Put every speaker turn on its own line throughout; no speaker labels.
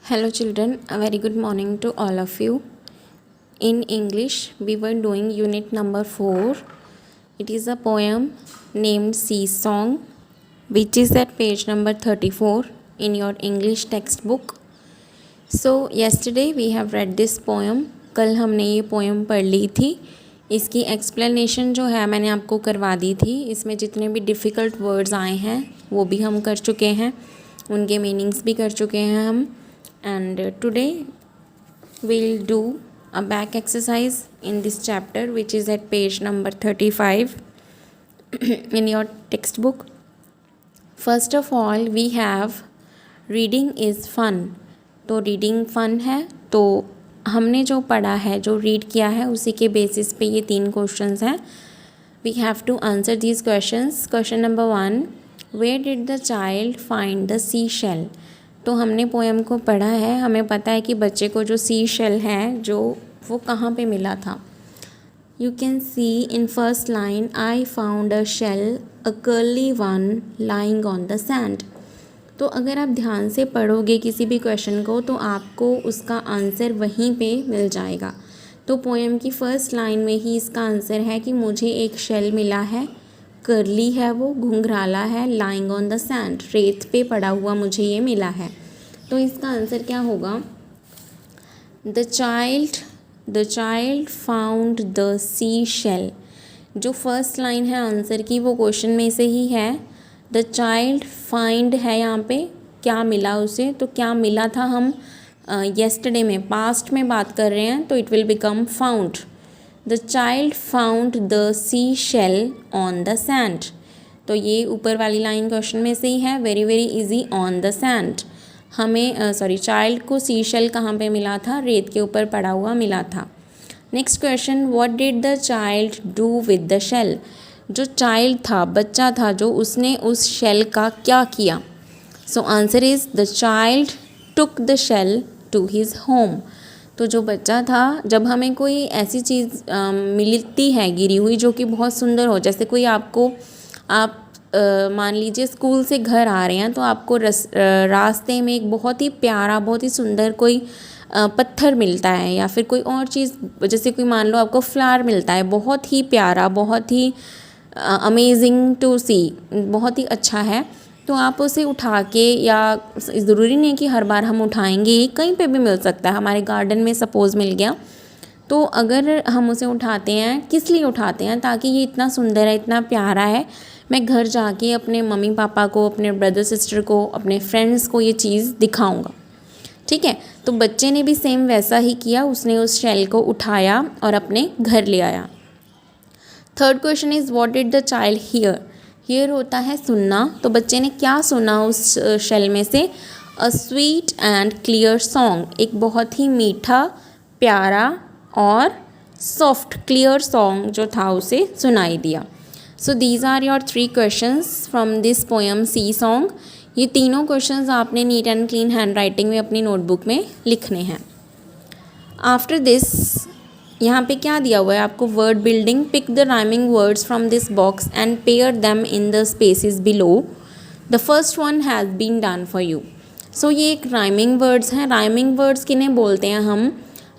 Hello children, a very good morning to all of you. In English, we were doing unit number 4. It is a poem named Sea Song, which is at page number 34 in your English textbook. So, yesterday we have read this poem. कल हमने ये poem पढ़ ली थी. इसकी explanation जो है मैंने आपको करवा दी थी. इसमें जितने भी डिफ़िकल्ट वर्ड्स आए हैं वो भी हम कर चुके हैं, उनके मीनिंग्स भी कर चुके हैं हम. And today we'll do a back exercise in this chapter, which is at page number 35 in your textbook. First of all, we have reading is fun. तो reading fun है. तो हमने जो पढ़ा है, जो read किया है, उसी के basis पे ये 3 questions हैं. We have to answer these questions. Question number 1, where did the child find the seashell? तो हमने पोएम को पढ़ा है, हमें पता है कि बच्चे को जो सी शेल है जो वो कहाँ पे मिला था. You can see in first line, I found a shell a curly one lying on the sand. तो अगर आप ध्यान से पढ़ोगे किसी भी क्वेश्चन को तो आपको उसका आंसर वहीं पे मिल जाएगा. तो पोएम की फर्स्ट लाइन में ही इसका आंसर है कि मुझे एक शेल मिला है, कर्ली है, वो घुंघराला है, लाइंग ऑन द सैंड, रेत पे पड़ा हुआ मुझे ये मिला है. तो इसका आंसर क्या होगा? The child found the sea shell. जो फर्स्ट लाइन है आंसर की वो क्वेश्चन में से ही है. द चाइल्ड फाइंड है यहाँ पे, क्या मिला उसे. तो क्या मिला था हम येस्टरडे में पास्ट में बात कर रहे हैं तो it will become found. The child found the sea shell on the sand. तो ये ऊपर वाली लाइन क्वेश्चन में से ही है. Very very easy. On the sand हमें चाइल्ड को सी शेल कहाँ पे मिला था? रेत के ऊपर पड़ा हुआ मिला था. Next question, what did the child do with the shell. जो चाइल्ड था, बच्चा था, जो उसने उस शेल का क्या किया? So answer is the child took the shell to his home. तो जो बच्चा था, जब हमें कोई ऐसी चीज़ मिलती है गिरी हुई जो कि बहुत सुंदर हो, जैसे कोई आपको आप मान लीजिए स्कूल से घर आ रहे हैं तो आपको रास्ते में एक बहुत ही प्यारा, बहुत ही सुंदर कोई पत्थर मिलता है या फिर कोई और चीज़, जैसे कोई मान लो आपको फ्लावर मिलता है, बहुत ही प्यारा, बहुत ही अमेजिंग टू सी, बहुत ही अच्छा है. तो आप उसे उठा के, या ज़रूरी नहीं कि हर बार हम उठाएंगे, कहीं पे भी मिल सकता है. हमारे गार्डन में सपोज़ मिल गया, तो अगर हम उसे उठाते हैं, किस लिए उठाते हैं? ताकि ये इतना सुंदर है, इतना प्यारा है, मैं घर जाके अपने मम्मी पापा को, अपने ब्रदर सिस्टर को, अपने फ्रेंड्स को ये चीज़ दिखाऊंगा. ठीक है. तो बच्चे ने भी सेम वैसा ही किया, उसने उस शेल को उठाया और अपने घर ले आया. Third question is what did the child here. Here होता है सुनना. तो बच्चे ने क्या सुना उस शेल में से? A sweet and clear song. एक बहुत ही मीठा, प्यारा और सॉफ्ट क्लियर सॉन्ग जो था उसे सुनाई दिया. So these are your 3 questions from this poem sea song. ये तीनों क्वेश्चंस आपने neat and clean hand writing में अपनी नोटबुक में लिखने हैं. आफ्टर दिस यहाँ पे क्या दिया हुआ है आपको? Word building. Pick the rhyming words from this box and pair them in the spaces below. The first one has been done for you. So ये एक राइमिंग वर्ड्स हैं. राइमिंग वर्ड्स किन्हें बोलते हैं हम?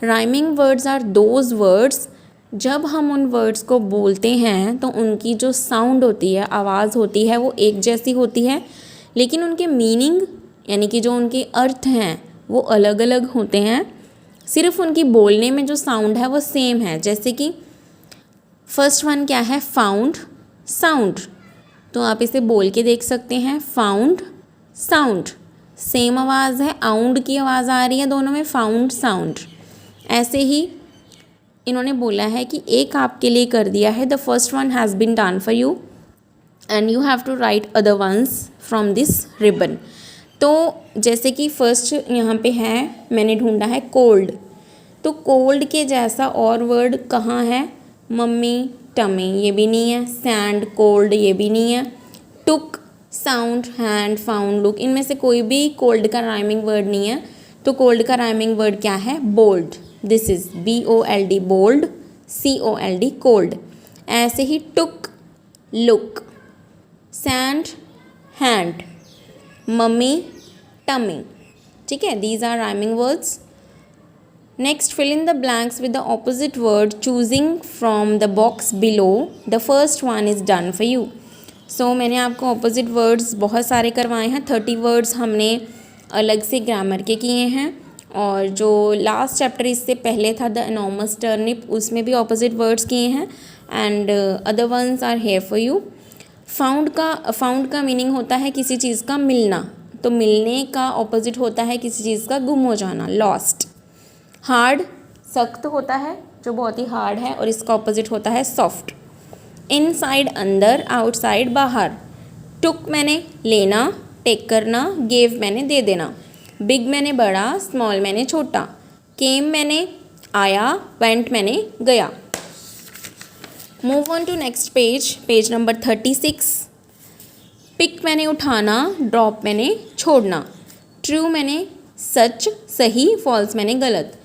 Rhyming words are those words, जब हम उन वर्ड्स को बोलते हैं तो उनकी जो साउंड होती है, आवाज़ होती है, वो एक जैसी होती है, लेकिन उनके मीनिंग यानी कि जो उनके अर्थ हैं वो अलग अलग होते हैं. सिर्फ उनकी बोलने में जो साउंड है वो सेम है. जैसे कि फर्स्ट वन क्या है? Found, sound. तो आप इसे बोल के देख सकते हैं. फाउंड, साउंड, सेम आवाज़ है, आउंड की आवाज़ आ रही है दोनों में. Found, sound. ऐसे ही इन्होंने बोला है कि एक आपके लिए कर दिया है. The first one has been done for you and you have to write other ones from this ribbon. तो जैसे कि फर्स्ट यहाँ पे है, मैंने ढूंढा है कोल्ड. तो कोल्ड के जैसा और वर्ड कहाँ है? मम्मी, टमी, ये भी नहीं है. सैंड, कोल्ड, ये भी नहीं है. टुक, साउंड, हैंड, फाउंड, लुक, इनमें से कोई भी कोल्ड का राइमिंग वर्ड नहीं है. तो कोल्ड का राइमिंग वर्ड क्या है? Bold. This is BOLD, bold. COLD, cold. ऐसे ही took, look, sand, hand, mummy, tummy. ठीक है, these are rhyming words. Next, fill in the blanks with the opposite word choosing from the box below. The first one is done for you. So मैंने आपको opposite words बहुत सारे करवाए हैं। 30 words हमने अलग से ग्रामर के किए हैं, और जो लास्ट चैप्टर इससे पहले था द एनॉर्मस टर्निप, उसमें भी ऑपोजिट वर्ड्स किए हैं, and other ones are here for you. Found का मीनिंग होता है किसी चीज़ का मिलना, तो मिलने का ऑपोजिट होता है किसी चीज़ का गुम हो जाना, लॉस्ट। हार्ड सख्त होता है, जो बहुत ही हार्ड है, और इसका ऑपोजिट होता है सॉफ्ट। इनसाइड अंदर, आउटसाइड बाहर। टुक मैंने लेना, टेक करना, गेव मैंने दे देना। बिग मैंने बड़ा, स्मॉल मैंने छोटा। केम मैंने आया, वेंट मैंने गया। Move on to next page, page number 36। Pick मैंने उठाना, ड्रॉप मैंने छोड़ना। ट्रू मैंने सच सही, फॉल्स मैंने गलत।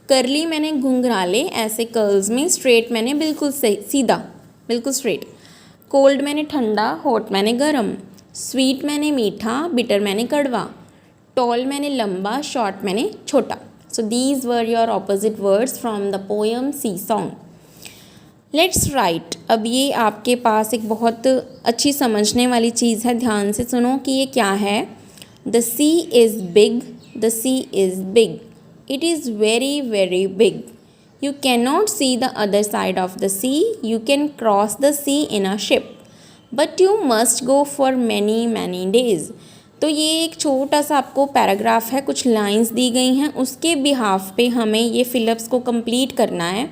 करली मैंने घुंघराले, ऐसे कर्ल्स में। स्ट्रेट मैंने बिल्कुल सही सीधा, बिल्कुल स्ट्रेट। कोल्ड मैंने ठंडा, हॉट मैंने गरम। स्वीट मैंने मीठा, बिटर मैंने कड़वा। टॉल मैंने लंबा, शॉर्ट मैंने छोटा। So these were your opposite words from the poem sea song. Let's write. अब ये आपके पास एक बहुत अच्छी समझने वाली चीज़ है, ध्यान से सुनो कि ये क्या है। The sea is big, the sea is big, it is very very big. You cannot see the other side of the sea. You can cross the sea in a ship, but you must go for many many days. तो ये एक छोटा सा आपको paragraph है, कुछ lines दी गई हैं, उसके बिहाफ पे हमें ये फिलअप्स को कंप्लीट करना है।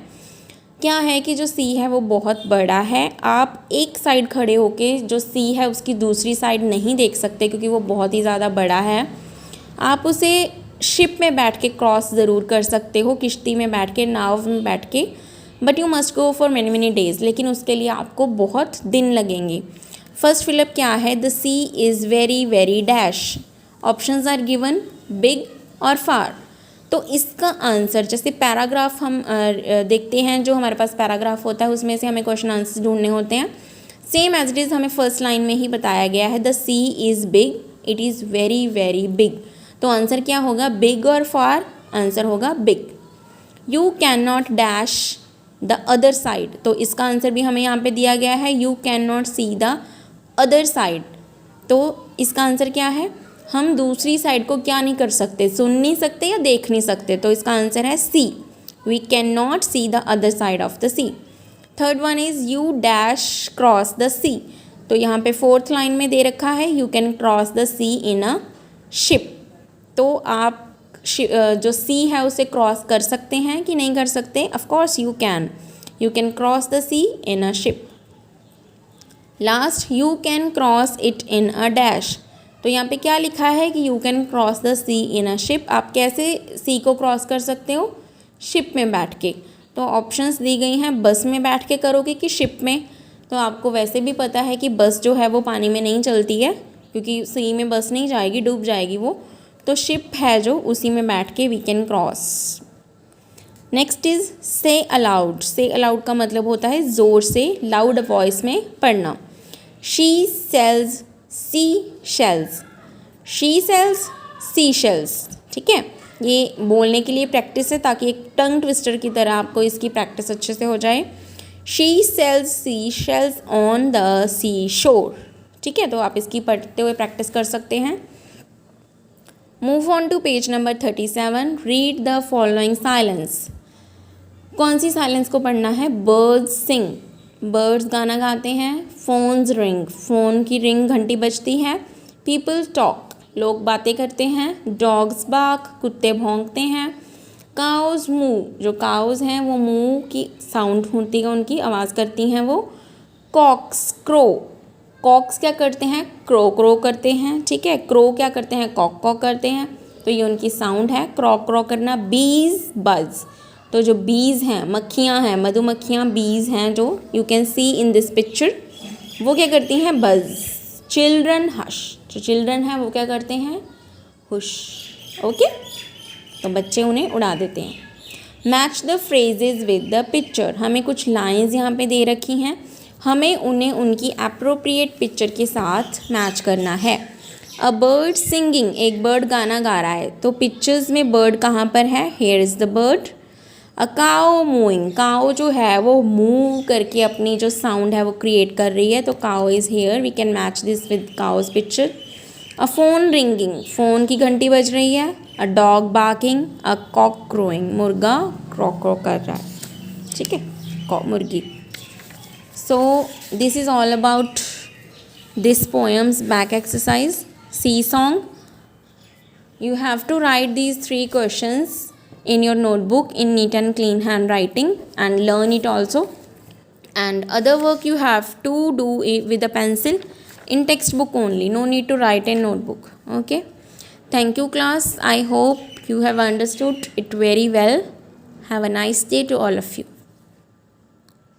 क्या है कि जो सी है वो बहुत बड़ा है, आप एक साइड खड़े होके जो सी है उसकी दूसरी साइड नहीं देख सकते क्योंकि वो बहुत ही ज़्यादा बड़ा है। आप उसे शिप में बैठ के क्रॉस ज़रूर कर सकते हो, किश्ती में बैठ के, नाव में बैठ के, but you must go for many many days, लेकिन उसके लिए आपको बहुत दिन लगेंगे। फर्स्ट फिलअप क्या है, the sea is very very dash. Options are given, big और फार। तो इसका आंसर, जैसे पैराग्राफ हम देखते हैं, जो हमारे पास पैराग्राफ होता है उसमें से हमें क्वेश्चन आंसर ढूंढने होते हैं, सेम एज इट इज़ हमें फर्स्ट लाइन में ही बताया गया है, the sea is big, it is very very big. तो आंसर क्या होगा, बिग और फार? आंसर होगा big. You can not dash the other side, तो इसका आंसर भी हमें यहाँ पे दिया गया है, you can not see the other side. तो इसका आंसर क्या है, हम दूसरी साइड को क्या नहीं कर सकते, सुन नहीं सकते या देख नहीं सकते, तो इसका आंसर है sea, we can not see the other side of the sea. Third one is you dash cross the sea, तो यहाँ पे फोर्थ लाइन में दे रखा है you can cross the sea in a ship. तो आप जो सी है उसे क्रॉस कर सकते हैं कि नहीं कर सकते? Of course you can cross the sea in a ship. Last, you can cross it in a dash, तो यहाँ पे क्या लिखा है कि you can cross the sea in a ship. आप कैसे सी को क्रॉस कर सकते हो? शिप में बैठ के। तो ऑप्शंस दी गई हैं, बस में बैठ के करोगे कि शिप में। तो आपको वैसे भी पता है कि बस जो है वो पानी में नहीं चलती है, क्योंकि सी में बस नहीं जाएगी, डूब जाएगी वो। तो शिप है जो, उसी में बैठ के we can cross. Next is say aloud. Say aloud का मतलब होता है ज़ोर से, लाउड वॉइस में पढ़ना। She sells sea shells, she sells sea shells. ठीक है, ये बोलने के लिए प्रैक्टिस है ताकि एक टंग ट्विस्टर की तरह आपको इसकी प्रैक्टिस अच्छे से हो जाए। She sells sea shells on the sea shore. ठीक है, तो आप इसकी पढ़ते हुए प्रैक्टिस कर सकते हैं। Move on to page number 37। Read the following silence. कौन सी साइलेंस को पढ़ना है? बर्ड्स सिंग, बर्ड्स गाना गाते हैं। फोन्स रिंग, फ़ोन की रिंग घंटी बजती है। पीपल टॉक, लोग बातें करते हैं। डॉग्स बार्क, कुत्ते भौंकते हैं। काउज मूव, जो काउज हैं वो मूव की साउंड होती है, उनकी आवाज़ करती हैं वो। कॉक्स क्रो, कॉक्स क्या करते हैं? क्रो क्रो करते हैं। ठीक है, क्रो क्या करते हैं? कॉक कॉक करते हैं। तो ये उनकी साउंड है, क्रो क्रो करना। बीज बज, तो जो बीज हैं, मक्खियाँ हैं, मधुमक्खियाँ, बीज हैं जो you can see in this picture, वो क्या करती हैं? बज। चिल्ड्रन हश, जो चिल्ड्रन हैं वो क्या करते हैं? हुश। ओके, तो बच्चे उन्हें उड़ा देते हैं। Match the phrases with the picture, हमें कुछ लाइंस यहाँ पे दे रखी हैं, हमें उन्हें उनकी अप्रोप्रिएट पिक्चर के साथ मैच करना है। अ बर्ड सिंगिंग, एक बर्ड गाना गा रहा है, तो पिक्चर्स में बर्ड कहाँ पर है? Here is the bird. A cow mooing, cow जो है वो मूव करके अपनी जो साउंड है वो क्रिएट कर रही है, तो cow is here. We can match this with cow's picture. A phone ringing, phone की घंटी बज रही है. A dog barking. A cock crowing, मुर्गा क्रॉक क्रॉक कर रहा है. ठीक है, मुर्गी. So this is all about this poems back exercise. See song. You have to write these 3 questions in your notebook in neat and clean handwriting and learn it also. And other work you have to do it with a pencil in textbook only. No need to write in notebook. Okay. Thank you class. I hope you have understood it very well. Have a nice day to all of you.